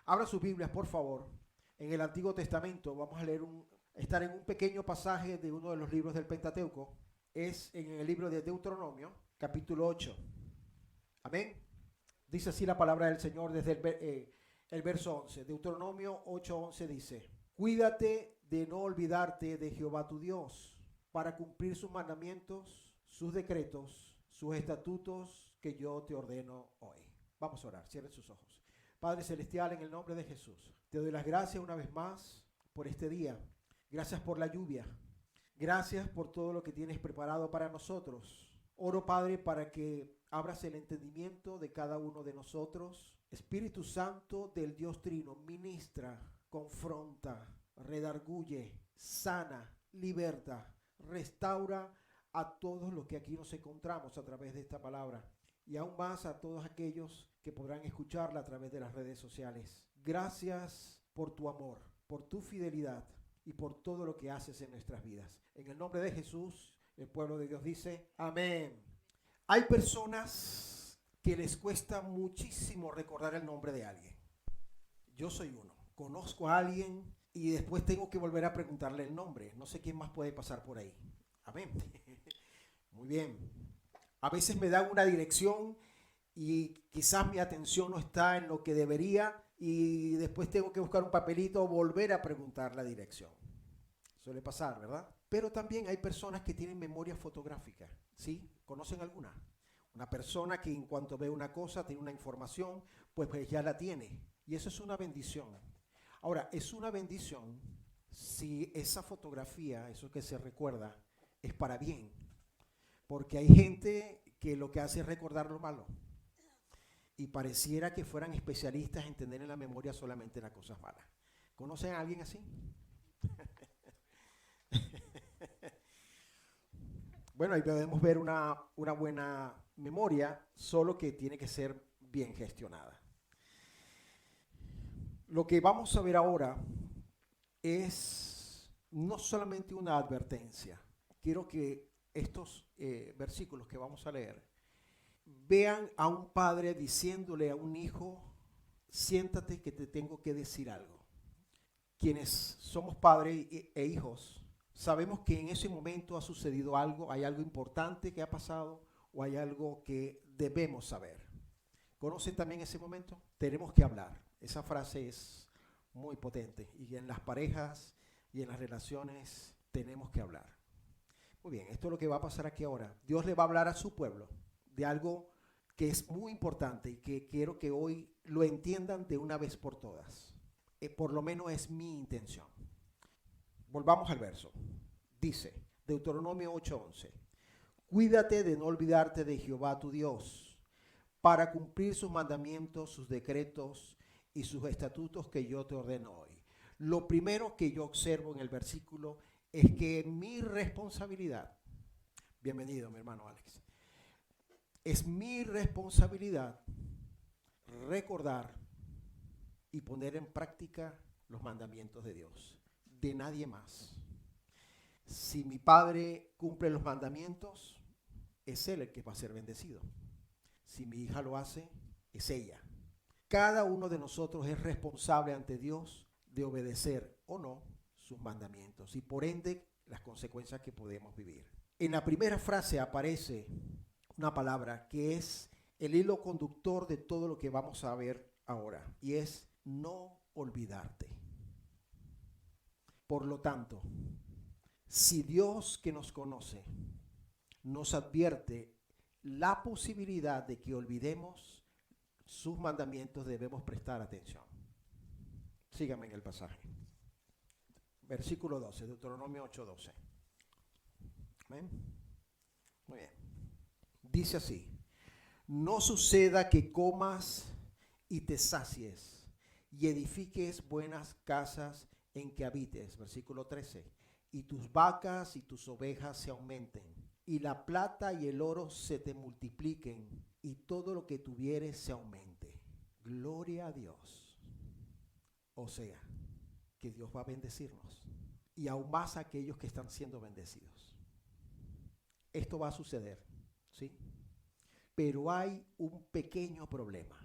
Abra sus Biblias, por favor. En el Antiguo Testamento vamos a estar en un pequeño pasaje de uno de los libros del Pentateuco. Es en el libro de Deuteronomio, capítulo 8. Amén. Dice así la palabra del Señor desde el verso 11. Deuteronomio 8:11 dice: Cuídate de no olvidarte de Jehová tu Dios, para cumplir sus mandamientos, sus decretos, sus estatutos que yo te ordeno hoy. Vamos a orar, cierren sus ojos. Padre Celestial, en el nombre de Jesús, te doy las gracias una vez más por este día. Gracias por la lluvia. Gracias por todo lo que tienes preparado para nosotros. Oro, Padre, para que abras el entendimiento de cada uno de nosotros. Espíritu Santo del Dios Trino, ministra, confronta, redarguye, sana, liberta, restaura a todos los que aquí nos encontramos a través de esta palabra. Y aún más a todos aquellos que podrán escucharla a través de las redes sociales. Gracias por tu amor, por tu fidelidad y por todo lo que haces en nuestras vidas. En el nombre de Jesús, el pueblo de Dios dice, amén. Hay personas que les cuesta muchísimo recordar el nombre de alguien. Yo soy uno. Conozco a alguien y después tengo que volver a preguntarle el nombre. No sé quién más puede pasar por ahí. Amén. Muy bien. A veces me dan una dirección y quizás mi atención no está en lo que debería y después tengo que buscar un papelito o volver a preguntar la dirección. Suele pasar, ¿verdad? Pero también hay personas que tienen memoria fotográfica, ¿sí? ¿Conocen alguna? Una persona que en cuanto ve una cosa, tiene una información, pues ya la tiene. Y eso es una bendición. Ahora, es una bendición si esa fotografía, eso que se recuerda, es para bien. Porque hay gente que lo que hace es recordar lo malo. Y pareciera que fueran especialistas en tener en la memoria solamente las cosas malas. ¿Conocen a alguien así? Bueno, ahí podemos ver una buena memoria, solo que tiene que ser bien gestionada. Lo que vamos a ver ahora es no solamente una advertencia. Quiero que estos versículos que vamos a leer vean a un padre diciéndole a un hijo, siéntate que te tengo que decir algo. Quienes somos padres e hijos, sabemos que en ese momento ha sucedido algo, hay algo importante que ha pasado o hay algo que debemos saber. ¿Conocen también ese momento? Tenemos que hablar. Esa frase es muy potente y en las parejas y en las relaciones tenemos que hablar. Muy bien, esto es lo que va a pasar aquí ahora. Dios le va a hablar a su pueblo de algo que es muy importante y que quiero que hoy lo entiendan de una vez por todas. Por lo menos es mi intención. Volvamos al verso. Dice, Deuteronomio 8:11, cuídate de no olvidarte de Jehová tu Dios, para cumplir sus mandamientos, sus decretos y sus estatutos que yo te ordeno hoy. Lo primero que yo observo en el versículo es que mi responsabilidad, bienvenido mi hermano Alex, es mi responsabilidad recordar y poner en práctica los mandamientos de Dios, de nadie más. Si mi padre cumple los mandamientos, es él el que va a ser bendecido. Si mi hija lo hace, es ella. Cada uno de nosotros es responsable ante Dios de obedecer o no sus mandamientos y por ende las consecuencias que podemos vivir. En la primera frase aparece una palabra que es el hilo conductor de todo lo que vamos a ver ahora y es no olvidarte. Por lo tanto, si Dios que nos conoce nos advierte la posibilidad de que olvidemos sus mandamientos, debemos prestar atención. Síganme en el pasaje. Versículo 12, Deuteronomio 8:12. ¿Ven? Muy bien. Dice así, no suceda que comas y te sacies y edifiques buenas casas en que habites. Versículo 13. Y tus vacas y tus ovejas se aumenten, y la plata y el oro se te multipliquen, y todo lo que tuvieres se aumente. Gloria a Dios. O sea, que Dios va a bendecirnos, y aún más a aquellos que están siendo bendecidos. Esto va a suceder, ¿sí? Pero hay un pequeño problema,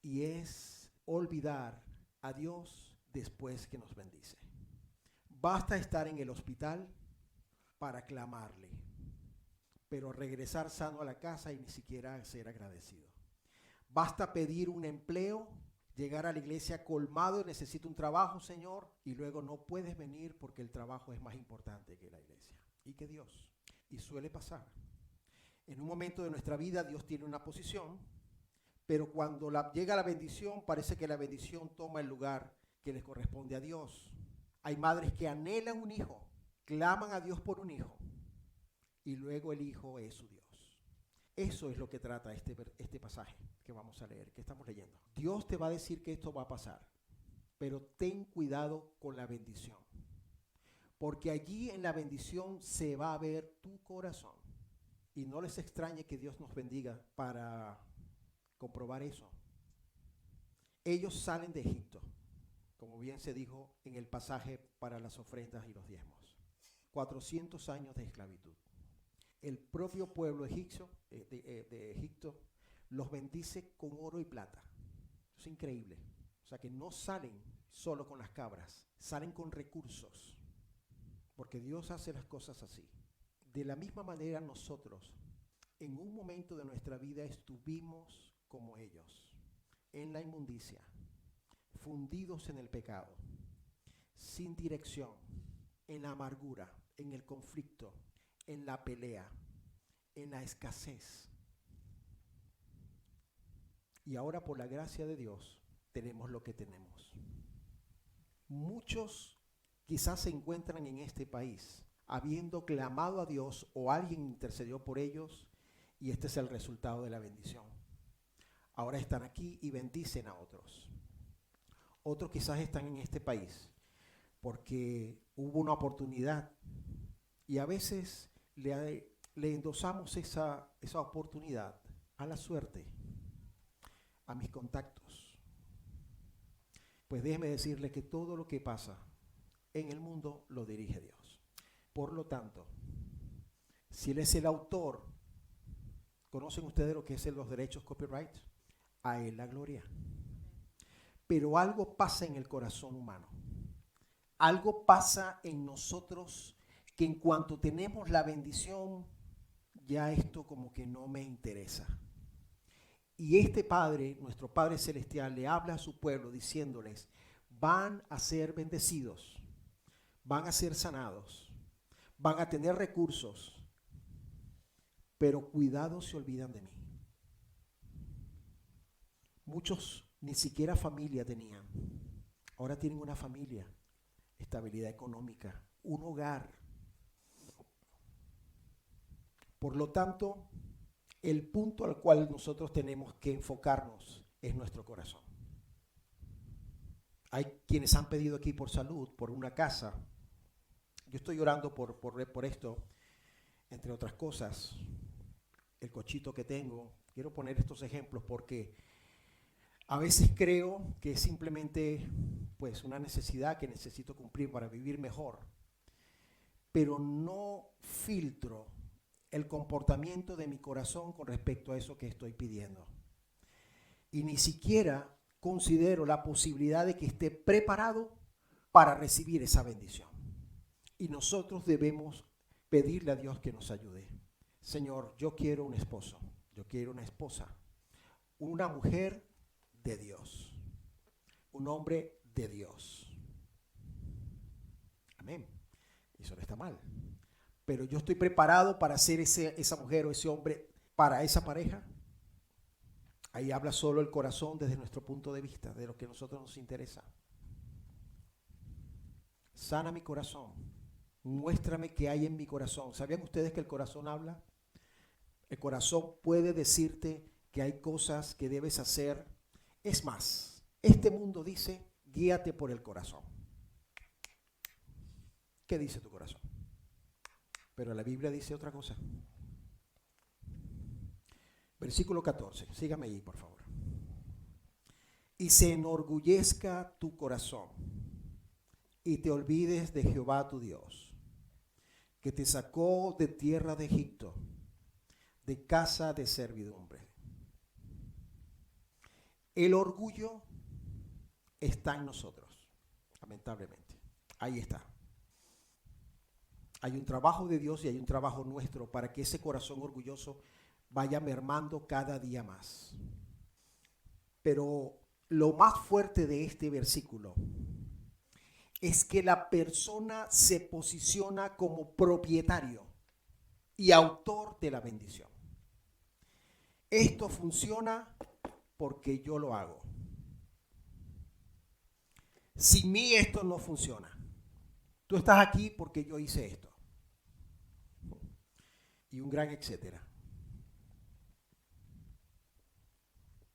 y es olvidar a Dios después que nos bendice. Basta estar en el hospital para clamarle, pero regresar sano a la casa y ni siquiera ser agradecido. Basta pedir un empleo, llegar a la iglesia colmado, necesito un trabajo, Señor, y luego no puedes venir porque el trabajo es más importante que la iglesia y que Dios. Y suele pasar. En un momento de nuestra vida Dios tiene una posición, pero cuando llega la bendición, parece que la bendición toma el lugar que les corresponde a Dios. Hay madres que anhelan un hijo, claman a Dios por un hijo, y luego el hijo es su Dios. Eso es lo que trata este pasaje que vamos a leer, que estamos leyendo. Dios te va a decir que esto va a pasar, pero ten cuidado con la bendición, porque allí en la bendición se va a ver tu corazón. Y no les extrañe que Dios nos bendiga para comprobar eso. Ellos salen de Egipto, como bien se dijo en el pasaje para las ofrendas y los diezmos. 400 años de esclavitud. El propio pueblo egipcio, de Egipto los bendice con oro y plata. Es increíble. O sea que no salen solo con las cabras, salen con recursos, porque Dios hace las cosas así. De la misma manera nosotros, en un momento de nuestra vida estuvimos como ellos, en la inmundicia, fundidos en el pecado, sin dirección, en la amargura, en el conflicto, en la pelea, en la escasez. Y ahora por la gracia de Dios tenemos lo que tenemos. Muchos quizás se encuentran en este país habiendo clamado a Dios o alguien intercedió por ellos y este es el resultado de la bendición. Ahora están aquí y bendicen a otros. Otros quizás están en este país porque hubo una oportunidad y a veces le endosamos esa oportunidad a la suerte, a mis contactos. Pues déjeme decirle que todo lo que pasa en el mundo lo dirige Dios. Por lo tanto, si Él es el autor, ¿conocen ustedes lo que es los derechos copyright? A Él la gloria. Pero algo pasa en el corazón humano. Algo pasa en nosotros que en cuanto tenemos la bendición, ya esto como que no me interesa. Y este Padre, nuestro Padre Celestial, le habla a su pueblo diciéndoles, van a ser bendecidos, van a ser sanados, van a tener recursos, pero cuidado, se olvidan de mí. Muchos ni siquiera familia tenían. Ahora tienen una familia, estabilidad económica, un hogar. Por lo tanto, el punto al cual nosotros tenemos que enfocarnos es nuestro corazón. Hay quienes han pedido aquí por salud, por una casa. Yo estoy orando por esto, entre otras cosas. El cochito que tengo. Quiero poner estos ejemplos porque a veces creo que es simplemente pues, una necesidad que necesito cumplir para vivir mejor. Pero no filtro el comportamiento de mi corazón con respecto a eso que estoy pidiendo. Y ni siquiera considero la posibilidad de que esté preparado para recibir esa bendición. Y nosotros debemos pedirle a Dios que nos ayude. Señor, yo quiero un esposo, yo quiero una esposa, una mujer de Dios, un hombre de Dios. Amén. Eso no está mal. Pero yo estoy preparado para ser esa mujer o ese hombre para esa pareja. Ahí habla solo el corazón desde nuestro punto de vista, de lo que a nosotros nos interesa. Sana mi corazón. Muéstrame qué hay en mi corazón. ¿Sabían ustedes que el corazón habla? El corazón puede decirte que hay cosas que debes hacer. Es más, este mundo dice, guíate por el corazón. ¿Qué dice tu corazón? Pero la Biblia dice otra cosa. Versículo 14, sígame ahí, por favor. Y se enorgullezca tu corazón y te olvides de Jehová tu Dios, que te sacó de tierra de Egipto, de casa de servidumbre. El orgullo está en nosotros, lamentablemente. Ahí está. Hay un trabajo de Dios y hay un trabajo nuestro para que ese corazón orgulloso vaya mermando cada día más. Pero lo más fuerte de este versículo es que la persona se posiciona como propietario y autor de la bendición. Esto funciona porque yo lo hago. Sin mí esto no funciona. Tú estás aquí porque yo hice esto. Y un gran etcétera.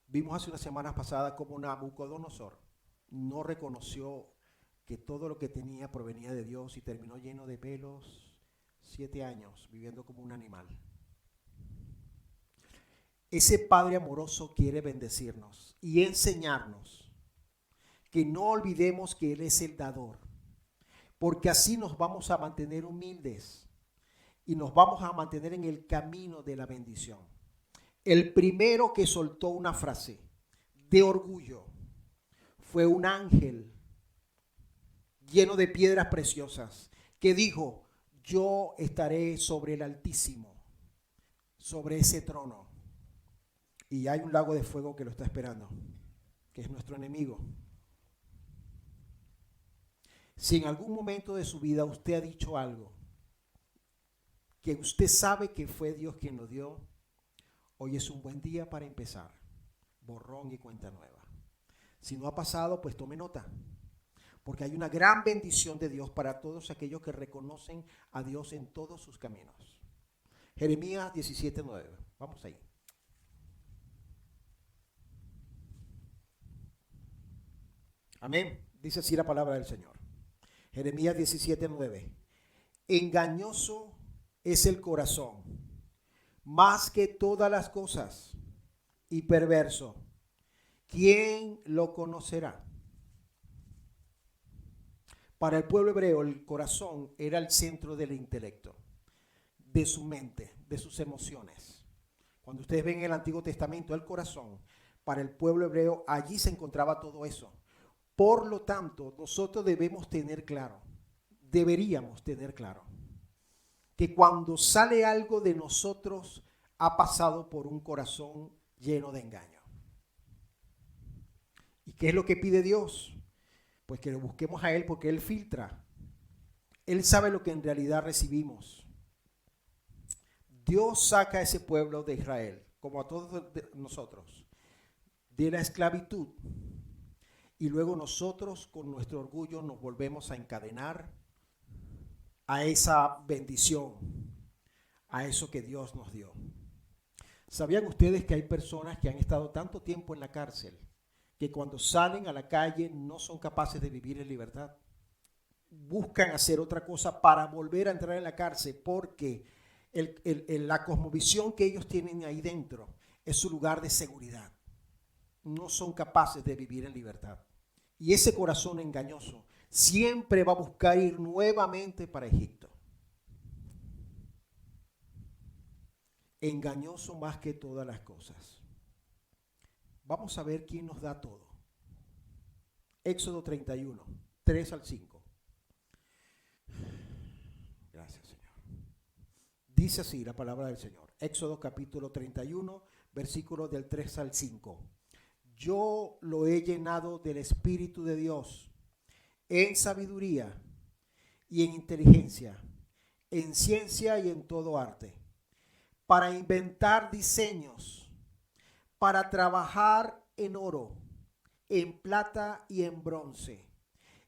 Vimos hace unas semanas pasadas cómo Nabucodonosor no reconoció que todo lo que tenía provenía de Dios y terminó lleno de pelos, 7 años viviendo como un animal. Ese Padre amoroso quiere bendecirnos y enseñarnos que no olvidemos que Él es el dador, porque así nos vamos a mantener humildes y nos vamos a mantener en el camino de la bendición. El primero que soltó una frase de orgullo fue un ángel lleno de piedras preciosas que dijo: yo estaré sobre el Altísimo, sobre ese trono. Y hay un lago de fuego que lo está esperando, que es nuestro enemigo. Si en algún momento de su vida usted ha dicho algo que usted sabe que fue Dios quien lo dio, hoy es un buen día para empezar. Borrón y cuenta nueva. Si no ha pasado, pues tome nota. Porque hay una gran bendición de Dios para todos aquellos que reconocen a Dios en todos sus caminos. Jeremías 17:9. Vamos ahí. Amén. Dice así la palabra del Señor. Jeremías 17:9. Engañoso es el corazón, más que todas las cosas, y perverso. ¿Quién lo conocerá? Para el pueblo hebreo, el corazón era el centro del intelecto, de su mente, de sus emociones. Cuando ustedes ven en el Antiguo Testamento el corazón, para el pueblo hebreo, allí se encontraba todo eso. Por lo tanto, nosotros deberíamos tener claro, que cuando sale algo de nosotros, ha pasado por un corazón lleno de engaño. ¿Y qué es lo que pide Dios? Pues que lo busquemos a Él, porque Él filtra. Él sabe lo que en realidad recibimos. Dios saca a ese pueblo de Israel, como a todos nosotros, de la esclavitud. Y luego nosotros con nuestro orgullo nos volvemos a encadenar a esa bendición, a eso que Dios nos dio. ¿Sabían ustedes que hay personas que han estado tanto tiempo en la cárcel que cuando salen a la calle no son capaces de vivir en libertad? Buscan hacer otra cosa para volver a entrar en la cárcel porque la cosmovisión que ellos tienen ahí dentro es su lugar de seguridad. No son capaces de vivir en libertad. Y ese corazón engañoso siempre va a buscar ir nuevamente para Egipto. Engañoso más que todas las cosas. Vamos a ver quién nos da todo. Éxodo 31, 3 al 5. Gracias, Señor. Dice así la palabra del Señor. Éxodo capítulo 31, versículos del 3 al 5. Yo lo he llenado del Espíritu de Dios, en sabiduría y en inteligencia, en ciencia y en todo arte, para inventar diseños, para trabajar en oro, en plata y en bronce,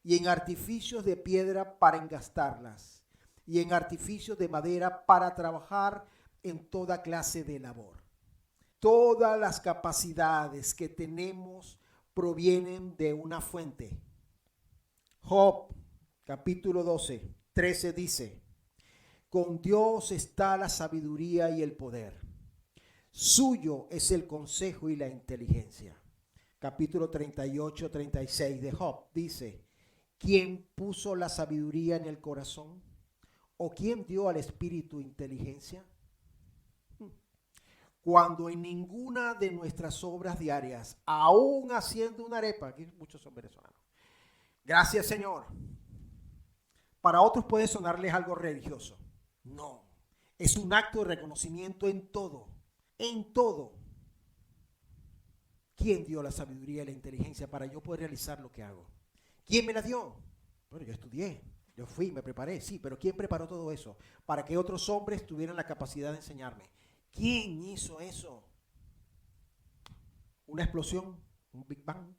y en artificios de piedra para engastarlas, y en artificios de madera para trabajar en toda clase de labor. Todas las capacidades que tenemos provienen de una fuente. Job, capítulo 12, 13 dice: con Dios está la sabiduría y el poder. Suyo es el consejo y la inteligencia. Capítulo 38, 36 de Job dice: ¿quién puso la sabiduría en el corazón? ¿O quién dio al espíritu inteligencia? cuando en ninguna de nuestras obras diarias, aún haciendo una arepa, aquí muchos son venezolanos, gracias Señor, para otros puede sonarles algo religioso. No, es un acto de reconocimiento en todo, en todo. ¿Quién dio la sabiduría y la inteligencia para yo poder realizar lo que hago? ¿Quién me la dio? Bueno, yo estudié, yo fui, me preparé, sí, pero ¿quién preparó todo eso? Para que otros hombres tuvieran la capacidad de enseñarme. ¿Quién hizo eso? Una explosión, un Big Bang,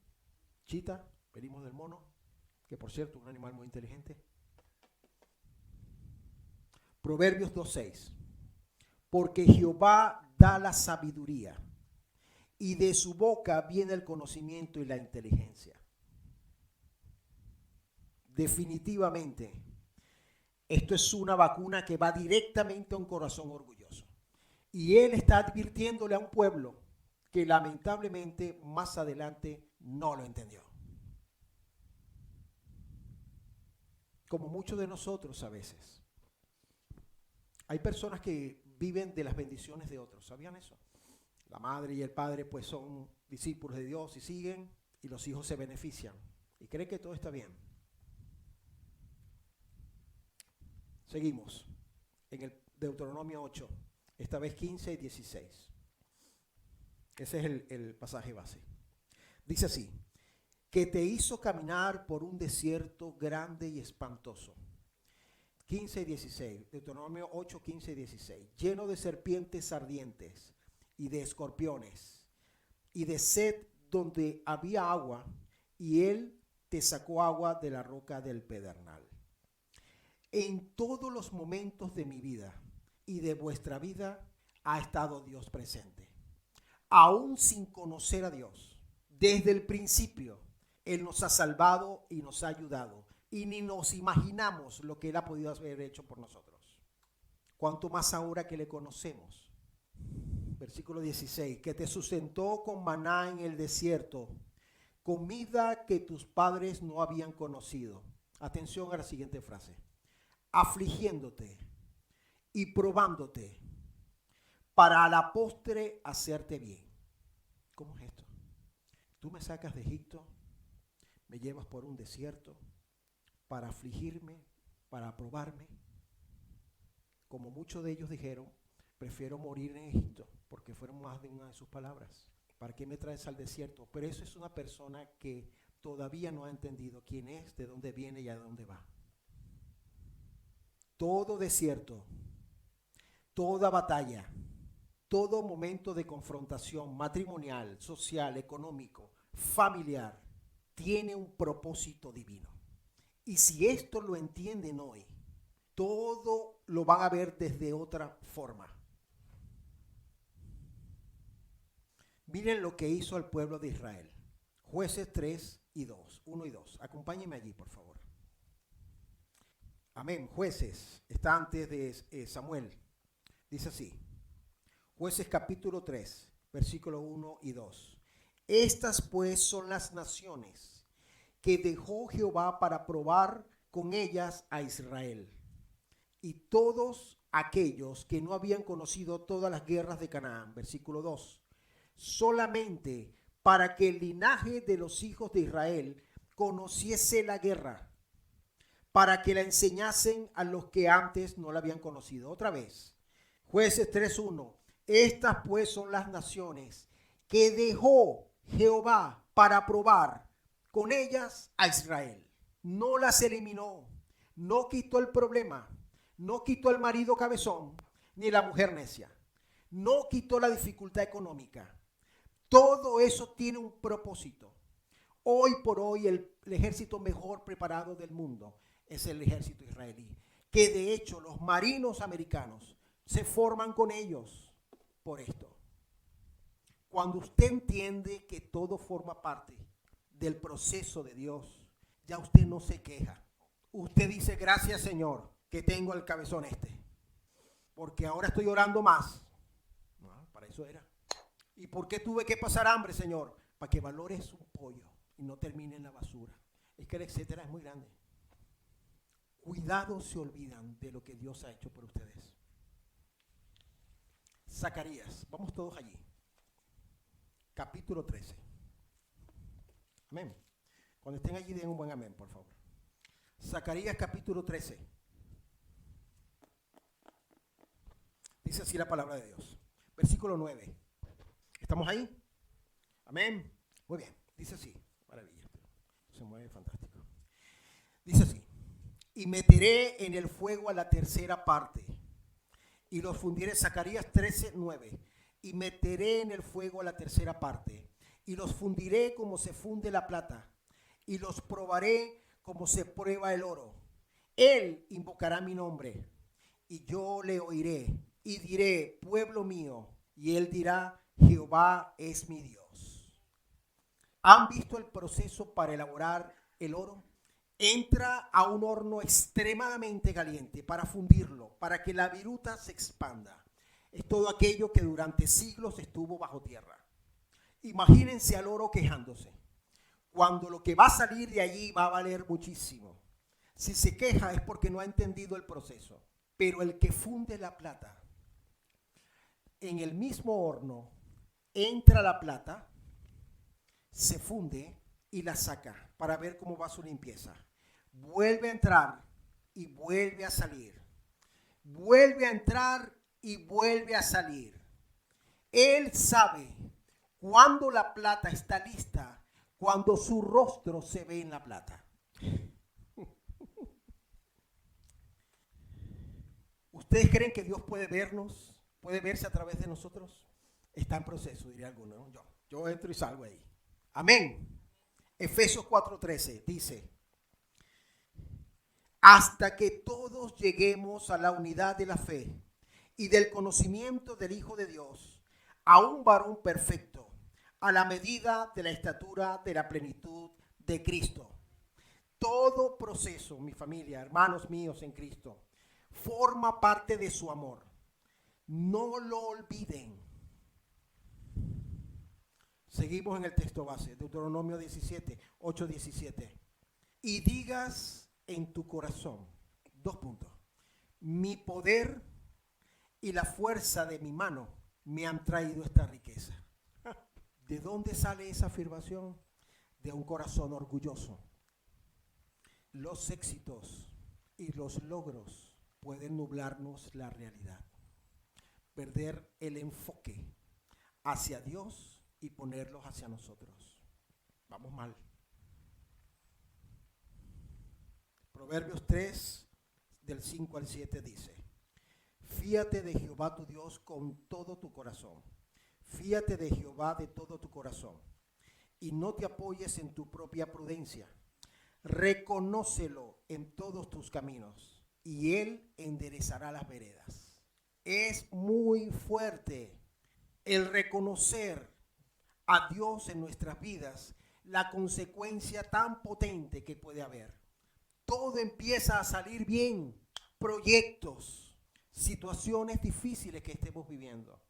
chita, venimos del mono, que por cierto, un animal muy inteligente. Proverbios 2:6. Porque Jehová da la sabiduría, y de su boca viene el conocimiento y la inteligencia. Definitivamente, esto es una vacuna que va directamente a un corazón orgulloso. Y él está advirtiéndole a un pueblo que lamentablemente más adelante no lo entendió. Como muchos de nosotros a veces. Hay personas que viven de las bendiciones de otros. ¿Sabían eso? La madre y el padre pues son discípulos de Dios y siguen, y los hijos se benefician y creen que todo está bien. Seguimos en el Deuteronomio 8, esta vez 15 y 16. Ese es el pasaje base. Dice así: que te hizo caminar por un desierto grande y espantoso. 15 y 16, Deuteronomio 8, 15 y 16. Lleno de serpientes ardientes y de escorpiones y de sed donde había agua, y él te sacó agua de la roca del pedernal. En todos los momentos de mi vida y de vuestra vida ha estado Dios presente. Aún sin conocer a Dios, desde el principio, Él nos ha salvado y nos ha ayudado. Y ni nos imaginamos lo que Él ha podido haber hecho por nosotros. Cuanto más ahora que le conocemos. Versículo 16, que te sustentó con maná en el desierto, comida que tus padres no habían conocido. Atención a la siguiente frase. Afligiéndote y probándote para a la postre hacerte bien. ¿Cómo es esto? Tú me sacas de Egipto, me llevas por un desierto para afligirme, para probarme. Como muchos de ellos dijeron, prefiero morir en Egipto, porque fueron más de una de sus palabras. ¿Para qué me traes al desierto? Pero eso es una persona que todavía no ha entendido quién es, de dónde viene y a dónde va. Todo desierto, toda batalla, todo momento de confrontación matrimonial, social, económico, familiar, tiene un propósito divino. Y si esto lo entienden hoy, todo lo van a ver desde otra forma. Miren lo que hizo el pueblo de Israel. Jueces 3 y 2, 1 y 2. Acompáñenme allí, por favor. Amén. Jueces, está antes de Samuel. Dice así. Jueces capítulo 3, versículo 1 y 2. Estas pues son las naciones que dejó Jehová para probar con ellas a Israel. Y todos aquellos que no habían conocido todas las guerras de Canaán. Versículo 2. Solamente para que el linaje de los hijos de Israel conociese la guerra, para que la enseñasen a los que antes no la habían conocido. Otra vez, Jueces 3:1. Estas pues son las naciones que dejó Jehová para probar con ellas a Israel. No las eliminó, no quitó el problema, no quitó el marido cabezón, ni la mujer necia, no quitó la dificultad económica. Todo eso tiene un propósito. Hoy por hoy el ejército mejor preparado del mundo es el ejército israelí, que de hecho los marinos americanos se forman con ellos por esto. Cuando usted entiende que todo forma parte del proceso de Dios, ya usted no se queja. Usted dice, gracias Señor que tengo el cabezón este, porque ahora estoy orando más. No, para eso era. ¿Y por qué tuve que pasar hambre, Señor? Para que valores un pollo y no termine en la basura. Es que el etcétera es muy grande. Cuidado, se olvidan de lo que Dios ha hecho por ustedes. Zacarías, vamos todos allí. Capítulo 13. Amén. Cuando estén allí den un buen amén, por favor. Zacarías capítulo 13. Dice así la palabra de Dios. Versículo 9. ¿Estamos ahí? Amén. Muy bien. Dice así. Maravilla. Se mueve fantástico. Dice así. Y meteré en el fuego a la tercera parte. Y los fundiré. Zacarías 13, 9. Y meteré en el fuego a la tercera parte. Y los fundiré como se funde la plata. Y los probaré como se prueba el oro. Él invocará mi nombre. Y yo le oiré. Y diré, pueblo mío. Y él dirá, Jehová es mi Dios. ¿Han visto el proceso para elaborar el oro? Entra a un horno extremadamente caliente para fundirlo, para que la viruta se expanda. Es todo aquello que durante siglos estuvo bajo tierra. Imagínense al oro quejándose, cuando lo que va a salir de allí va a valer muchísimo. Si se queja es porque no ha entendido el proceso. Pero el que funde la plata, en el mismo horno, entra la plata, se funde y la saca para ver cómo va su limpieza. Vuelve a entrar y vuelve a salir. Vuelve a entrar y vuelve a salir. Él sabe cuando la plata está lista, cuando su rostro se ve en la plata. ¿Ustedes creen que Dios puede vernos? ¿Puede verse a través de nosotros? Está en proceso, diría alguno, ¿no? Yo entro y salgo ahí. Amén. Efesios 4:13 dice, hasta que todos lleguemos a la unidad de la fe y del conocimiento del Hijo de Dios, a un varón perfecto, a la medida de la estatura de la plenitud de Cristo. Todo proceso, mi familia, hermanos míos en Cristo, forma parte de su amor. No lo olviden. Seguimos en el texto base, Deuteronomio 17, 8, 17. Y digas en tu corazón, 2 puntos, mi poder y la fuerza de mi mano me han traído esta riqueza. ¿De dónde sale esa afirmación? De un corazón orgulloso. Los éxitos y los logros pueden nublarnos la realidad. Perder el enfoque hacia Dios y ponerlos hacia nosotros. Vamos mal. Proverbios 3, del 5 al 7 dice, fíate de Jehová tu Dios con todo tu corazón. Fíate de Jehová de todo tu corazón. Y no te apoyes en tu propia prudencia. Reconócelo en todos tus caminos, y Él enderezará las veredas. Es muy fuerte el reconocer a Dios en nuestras vidas, la consecuencia tan potente que puede haber. Todo empieza a salir bien, proyectos, situaciones difíciles que estemos viviendo.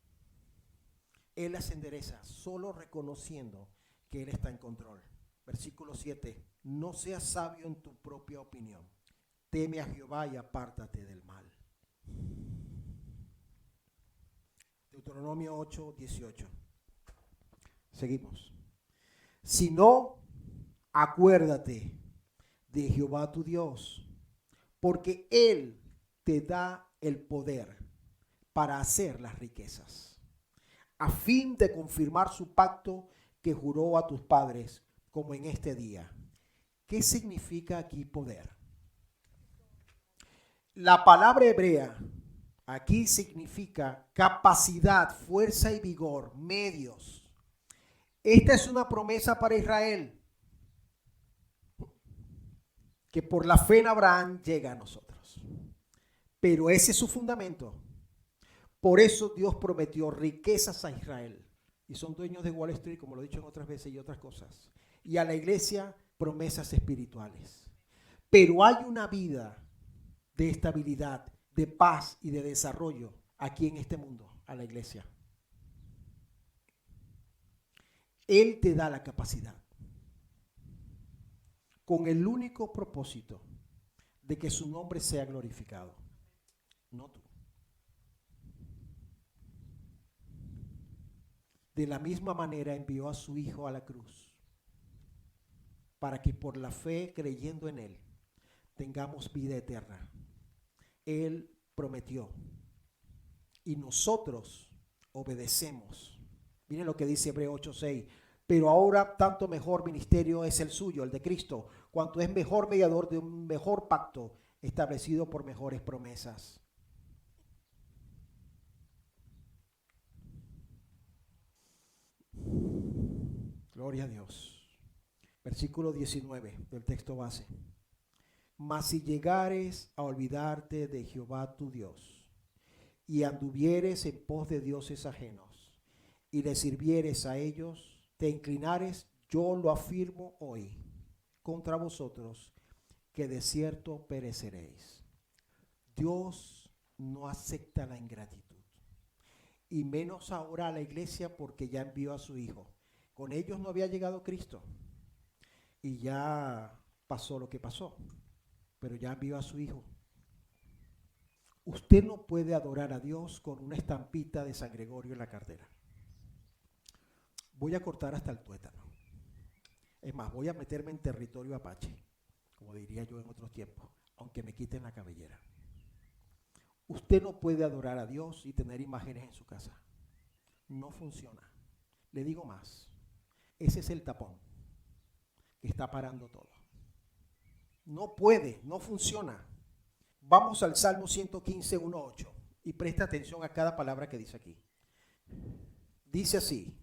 Él las endereza solo reconociendo que Él está en control. Versículo 7. No seas sabio en tu propia opinión. Teme a Jehová y apártate del mal. Deuteronomio 8, 18. Seguimos. Si no, acuérdate de Jehová tu Dios, porque Él te da el poder para hacer las riquezas, a fin de confirmar su pacto que juró a tus padres, como en este día. ¿Qué significa aquí poder? La palabra hebrea aquí significa capacidad, fuerza y vigor, medios. Esta es una promesa para Israel, que por la fe en Abraham llega a nosotros. Pero ese es su fundamento. Por eso Dios prometió riquezas a Israel. Y son dueños de Wall Street, como lo he dicho en otras veces y otras cosas. Y a la iglesia, promesas espirituales. Pero hay una vida de estabilidad, de paz y de desarrollo aquí en este mundo, a la iglesia. Él te da la capacidad, con el único propósito de que su nombre sea glorificado, no tú. De la misma manera envió a su Hijo a la cruz, para que por la fe, creyendo en Él, tengamos vida eterna. Él prometió y nosotros obedecemos. Miren lo que dice Hebreos 8:6. Pero ahora tanto mejor ministerio es el suyo, el de Cristo, cuanto es mejor mediador de un mejor pacto establecido por mejores promesas. Gloria a Dios. Versículo 19 del texto base. Mas si llegares a olvidarte de Jehová tu Dios, y anduvieres en pos de dioses ajenos, y le sirvieres a ellos, te inclinares, yo lo afirmo hoy, contra vosotros, que de cierto pereceréis. Dios no acepta la ingratitud, y menos ahora a la iglesia, porque ya envió a su Hijo. Con ellos no había llegado Cristo, y ya pasó lo que pasó, pero ya envió a su Hijo. Usted no puede adorar a Dios con una estampita de San Gregorio en la cartera. Voy a cortar hasta el tuétano. Es más, voy a meterme en territorio apache, como diría yo en otros tiempos, aunque me quiten la cabellera. Usted no puede adorar a Dios y tener imágenes en su casa. No funciona. Le digo más. Ese es el tapón que está parando todo. No puede, no funciona. Vamos al Salmo 115, 1:8 y presta atención a cada palabra que dice aquí. Dice así,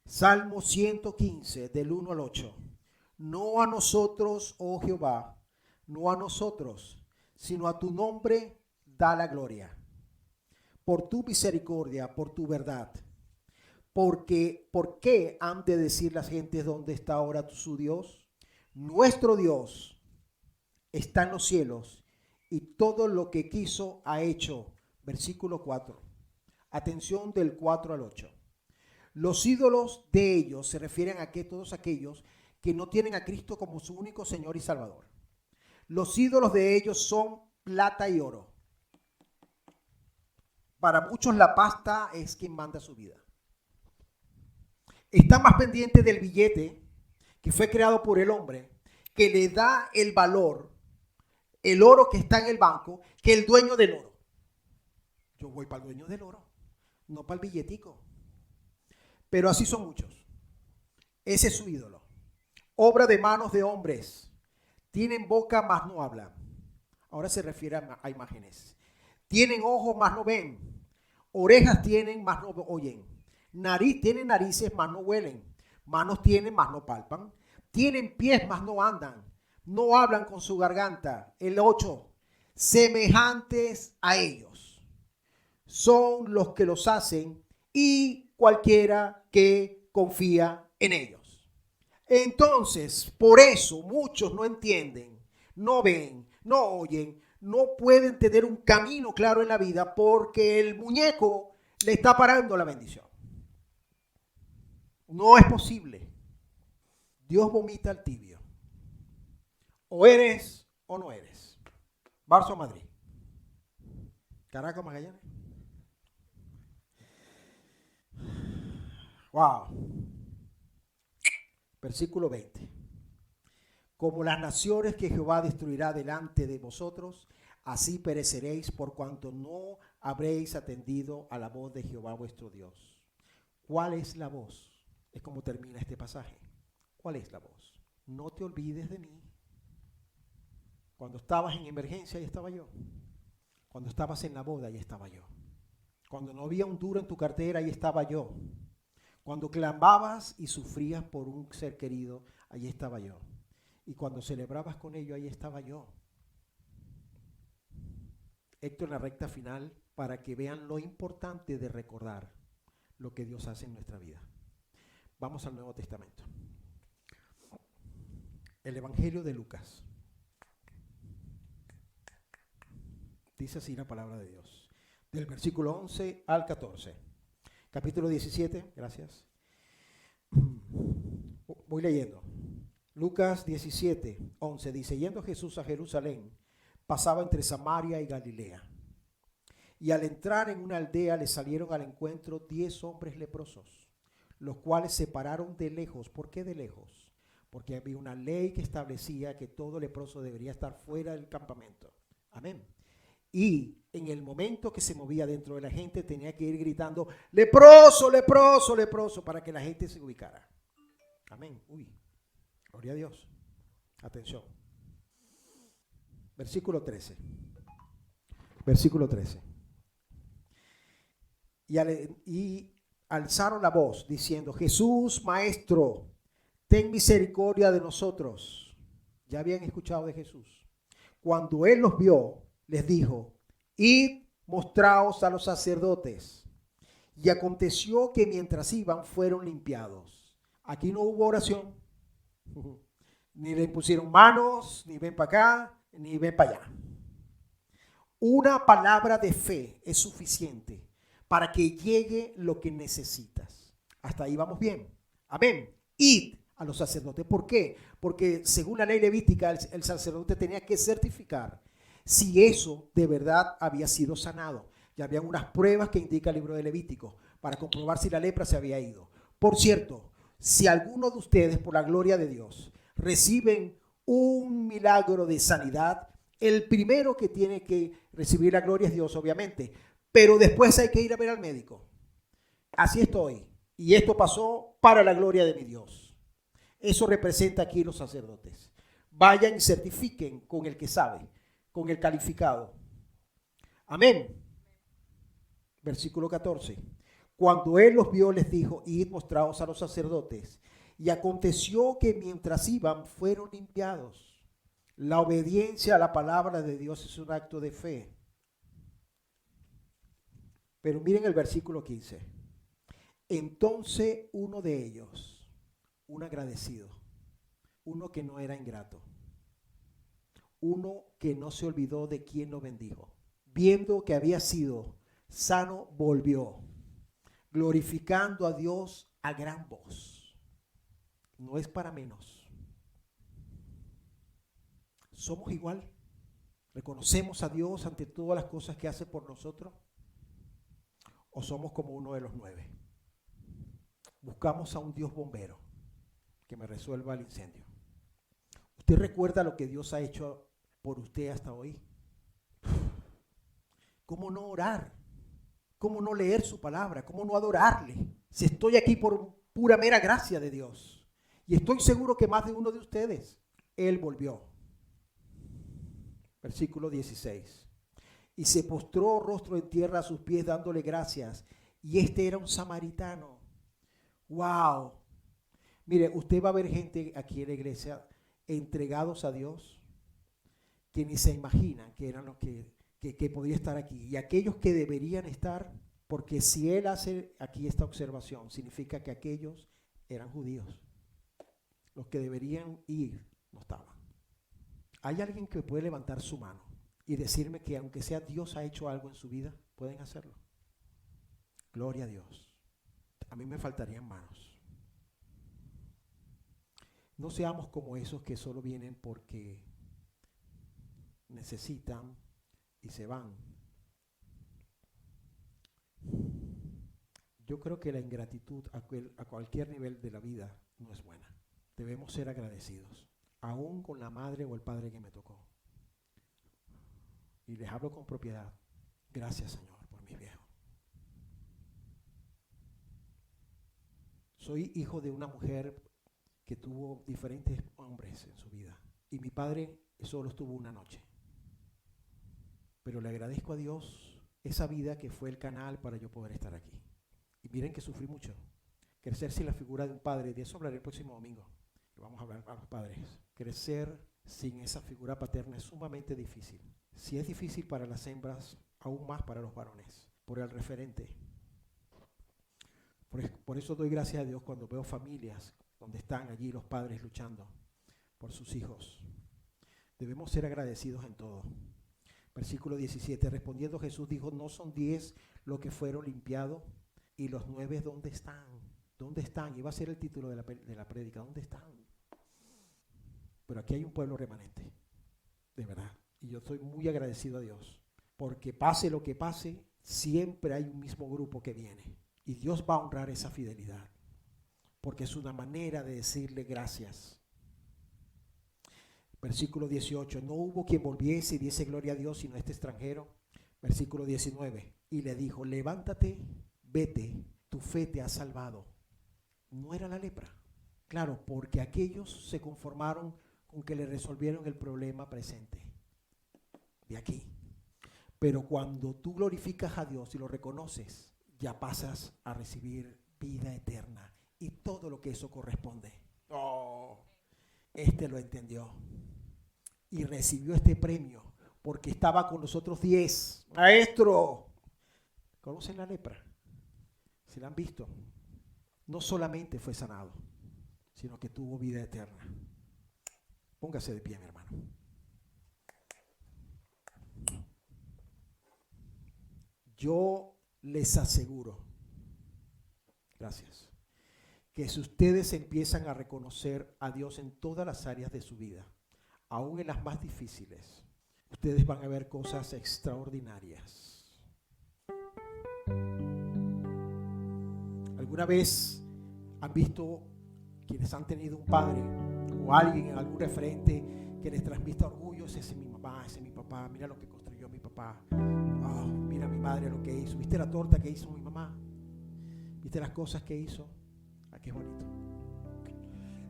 Salmo 115, del 1 al 8. No a nosotros, oh Jehová, no a nosotros, sino a tu nombre da la gloria. Por tu misericordia, por tu verdad. Porque, ¿por qué han de decir las gentes dónde está ahora su Dios? Nuestro Dios está en los cielos y todo lo que quiso ha hecho. Versículo 4. Atención del 4 al 8. Los ídolos de ellos se refieren a que todos aquellos que no tienen a Cristo como su único Señor y Salvador. Los ídolos de ellos son plata y oro. Para muchos la pasta es quien manda su vida. Están más pendientes del billete que fue creado por el hombre, que le da el valor, el oro que está en el banco, que el dueño del oro. Yo voy para el dueño del oro, no para el billetico. Pero así son muchos. Ese es su ídolo. Obra de manos de hombres. Tienen boca, mas no hablan. Ahora se refiere a imágenes. Tienen ojos, mas no ven. Orejas tienen, mas no oyen. Tienen narices, mas no huelen. Manos tienen, mas no palpan. Tienen pies, mas no andan. No hablan con su garganta. El 8. Semejantes a ellos son los que los hacen y cualquiera que confía en ellos. Entonces, por eso muchos no entienden, no ven, no oyen, no pueden tener un camino claro en la vida porque el muñeco le está parando la bendición. No es posible. Dios vomita al tibio. O eres o no eres. Barça Madrid. Caracas Magallanes. Wow. Versículo 20. Como las naciones que Jehová destruirá delante de vosotros, así pereceréis por cuanto no habréis atendido a la voz de Jehová vuestro Dios. ¿Cuál es la voz? Es como termina este pasaje. ¿Cuál es la voz? No te olvides de mí. Cuando estabas en emergencia, ahí estaba yo. Cuando estabas en la boda, ahí estaba yo. Cuando no había un duro en tu cartera, ahí estaba yo. Cuando clamabas y sufrías por un ser querido, ahí estaba yo. Y cuando celebrabas con ellos, ahí estaba yo. Esto en la recta final para que vean lo importante de recordar lo que Dios hace en nuestra vida. Vamos al Nuevo Testamento. El Evangelio de Lucas. Dice así la palabra de Dios. Del versículo 11 al 14. Capítulo 17, gracias. Voy leyendo. Lucas 17, 11 dice, yendo Jesús a Jerusalén, pasaba entre Samaria y Galilea. Y al entrar en una aldea le salieron al encuentro 10 hombres leprosos, los cuales se pararon de lejos. ¿Por qué de lejos? Porque había una ley que establecía que todo leproso debería estar fuera del campamento. Amén. Y en el momento que se movía dentro de la gente tenía que ir gritando, leproso, leproso, leproso, para que la gente se ubicara. Amén. Uy, gloria a Dios. Atención. Versículo 13. Versículo 13. Y alzaron la voz diciendo, Jesús, Maestro, ten misericordia de nosotros. Ya habían escuchado de Jesús. Cuando él los vio, les dijo, id, mostraos a los sacerdotes. Y aconteció que mientras iban, fueron limpiados. Aquí no hubo oración. Ni le impusieron manos, ni ven para acá, ni ven para allá. Una palabra de fe es suficiente para que llegue lo que necesitas. Hasta ahí vamos bien. Amén. Id a los sacerdotes. ¿Por qué? Porque según la ley levítica, el sacerdote tenía que certificar si eso de verdad había sido sanado. Ya habían unas pruebas que indica el libro de Levítico para comprobar si la lepra se había ido. Por cierto, si alguno de ustedes, por la gloria de Dios, reciben un milagro de sanidad, el primero que tiene que recibir la gloria es Dios, obviamente, pero después hay que ir a ver al médico. Así estoy, y esto pasó para la gloria de mi Dios. Eso representa aquí los sacerdotes. Vayan y certifiquen con el que sabe, con el calificado. Amén. Versículo 14. Cuando él los vio, les dijo, id, mostraos a los sacerdotes. Y aconteció que mientras iban, fueron limpiados. La obediencia a la palabra de Dios es un acto de fe. Pero miren el versículo 15. Entonces uno de ellos, un agradecido, uno que no era ingrato, uno que no se olvidó de quien lo bendijo, viendo que había sido sano, volvió, glorificando a Dios a gran voz. No es para menos. Somos igual. ¿Reconocemos a Dios ante todas las cosas que hace por nosotros? ¿O somos como uno de los 9? Buscamos a un Dios bombero que me resuelva el incendio. ¿Usted recuerda lo que Dios ha hecho por usted hasta hoy? ¿Cómo no orar? ¿Cómo no leer su palabra? ¿Cómo no adorarle? Si estoy aquí por pura mera gracia de Dios. Y estoy seguro que más de uno de ustedes, Él volvió. Versículo 16. Y se postró rostro en tierra a sus pies dándole gracias. Y este era un samaritano. ¡Wow! Mire, usted va a ver gente aquí en la iglesia entregados a Dios que ni se imaginan que eran los que podía estar aquí. Y aquellos que deberían estar, porque si él hace aquí esta observación, significa que aquellos eran judíos. Los que deberían ir no estaban. ¿Hay alguien que puede levantar su mano y decirme que aunque sea Dios ha hecho algo en su vida? Pueden hacerlo. Gloria a Dios. A mí me faltarían manos. No seamos como esos que solo vienen porque necesitan y se van. Yo creo que la ingratitud a cualquier nivel de la vida no es buena. Debemos ser agradecidos, aún con la madre o el padre que me tocó. Y les hablo con propiedad. Gracias, Señor, por mis viejos. Soy hijo de una mujer que tuvo diferentes hombres en su vida. Y mi padre solo estuvo una noche. Pero le agradezco a Dios esa vida que fue el canal para yo poder estar aquí. Y miren que sufrí mucho. Crecer sin la figura de un padre, de eso hablaré el próximo domingo, que vamos a hablar a los padres. Crecer sin esa figura paterna es sumamente difícil. Si es difícil para las hembras, aún más para los varones, por el referente. Por eso doy gracias a Dios cuando veo familias donde están allí los padres luchando por sus hijos. Debemos ser agradecidos en todo. Versículo 17, respondiendo Jesús dijo, ¿no son 10 los que fueron limpiados? ¿Y los 9 dónde están? ¿Dónde están? Y va a ser el título de la prédica, ¿dónde están? Pero aquí hay un pueblo remanente, de verdad. Y yo estoy muy agradecido a Dios, porque pase lo que pase, siempre hay un mismo grupo que viene. Y Dios va a honrar esa fidelidad. porque es una manera de decirle gracias. Versículo 18, no hubo quien volviese y diese gloria a Dios sino este extranjero. Versículo 19, y le dijo, levántate, vete, tu fe te ha salvado. No era la lepra, claro, porque aquellos se conformaron con que le resolvieron el problema presente de aquí. Pero cuando tú glorificas a Dios y lo reconoces, ya pasas a recibir vida eterna y todo lo que eso corresponde. Oh, este lo entendió y recibió este premio porque estaba con los otros 10. Maestro, ¿conocen la lepra? ¿Se la han visto? No solamente fue sanado, sino que tuvo vida eterna. Póngase de pie, mi hermano. Yo les aseguro, gracias, que si ustedes empiezan a reconocer a Dios en todas las áreas de su vida, aún en las más difíciles, ustedes van a ver cosas extraordinarias. ¿Alguna vez han visto quienes han tenido un padre o alguien en algún referente que les transmita orgullo? Ese es mi mamá, ese es mi papá, mira lo que construyó mi papá. Oh, mira mi madre lo que hizo. ¿Viste la torta que hizo mi mamá? ¿Viste las cosas que hizo? Ah, qué bonito.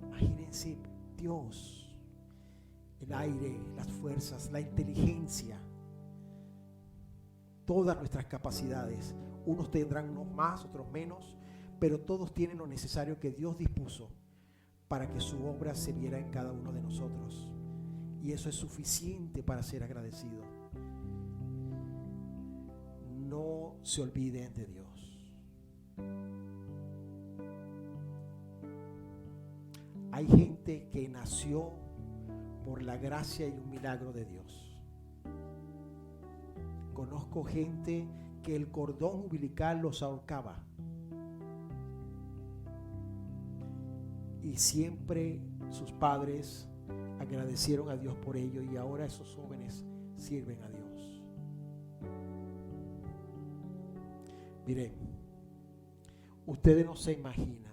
Imagínense Dios, el aire, las fuerzas, la inteligencia, todas nuestras capacidades. Unos tendrán unos más, otros menos, pero todos tienen lo necesario que Dios dispuso para que su obra se viera en cada uno de nosotros. Y eso es suficiente para ser agradecido. No se olviden de Dios. Hay gente que nació por la gracia y un milagro de Dios. Conozco gente que el cordón umbilical los ahorcaba. Y siempre sus padres agradecieron a Dios por ello y ahora esos jóvenes sirven a Dios. Miren, ustedes no se imaginan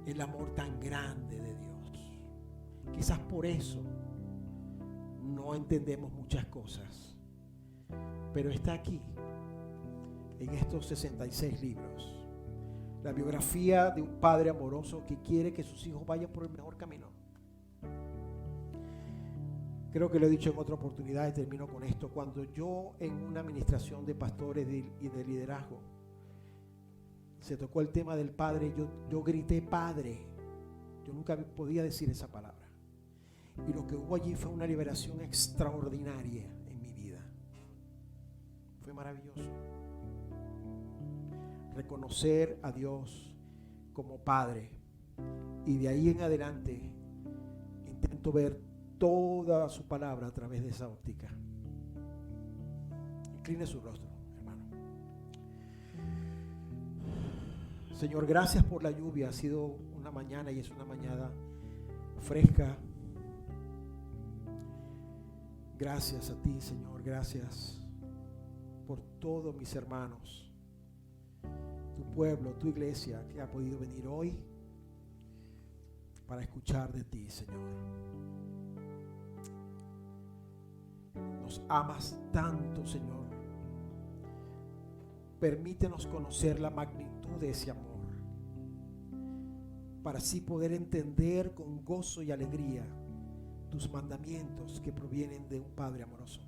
el amor tan grande de Dios. Quizás por eso no entendemos muchas cosas, pero está aquí, en estos 66 libros. La biografía de un padre amoroso que quiere que sus hijos vayan por el mejor camino. Creo que lo he dicho en otra oportunidad y termino con esto. Cuando yo en una administración de pastores y de liderazgo se tocó el tema del padre, yo grité padre. Yo nunca podía decir esa palabra. Y lo que hubo allí fue una liberación extraordinaria en mi vida. Fue maravilloso. Reconocer a Dios como Padre, y de ahí en adelante intento ver toda su palabra a través de esa óptica. Incline su rostro, hermano. Señor, gracias por la lluvia. Ha sido una mañana y es una mañana fresca. Gracias a ti, Señor. Gracias por todos mis hermanos, tu pueblo, tu iglesia que ha podido venir hoy para escuchar de ti, Señor. Nos amas tanto, Señor. Permítenos conocer la magnitud de ese amor para así poder entender con gozo y alegría tus mandamientos que provienen de un Padre amoroso.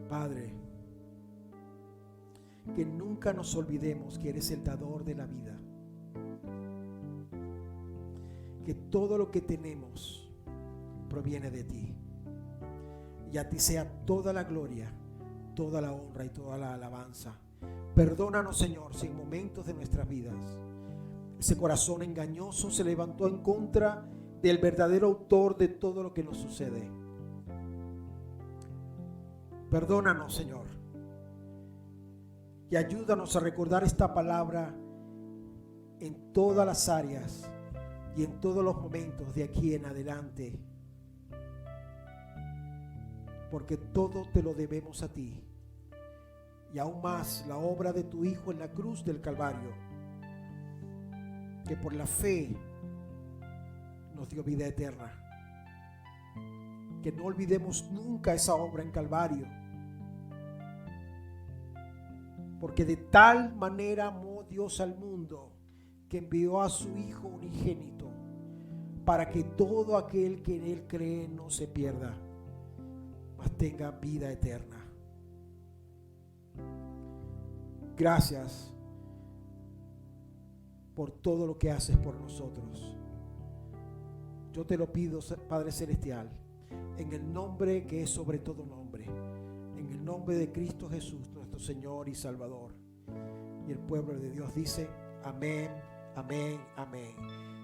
Padre, que nunca nos olvidemos que eres el dador de la vida, que todo lo que tenemos proviene de ti, y a ti sea toda la gloria, toda la honra y toda la alabanza. Perdónanos, Señor, si en momentos de nuestras vidas ese corazón engañoso se levantó en contra del verdadero autor de todo lo que nos sucede. Perdónanos, Señor, y ayúdanos a recordar esta palabra en todas las áreas y en todos los momentos de aquí en adelante, porque todo te lo debemos a ti y aún más la obra de tu Hijo en la cruz del Calvario, que por la fe nos dio vida eterna. Que no olvidemos nunca esa obra en Calvario, porque de tal manera amó Dios al mundo que envió a su Hijo unigénito, para que todo aquel que en Él cree no se pierda, mas tenga vida eterna. Gracias por todo lo que haces por nosotros. Yo te lo pido, Padre Celestial, en el nombre que es sobre todo nombre, en el nombre de Cristo Jesús, nuestro Señor y Salvador. Y el pueblo de Dios dice: amén, amén, amén.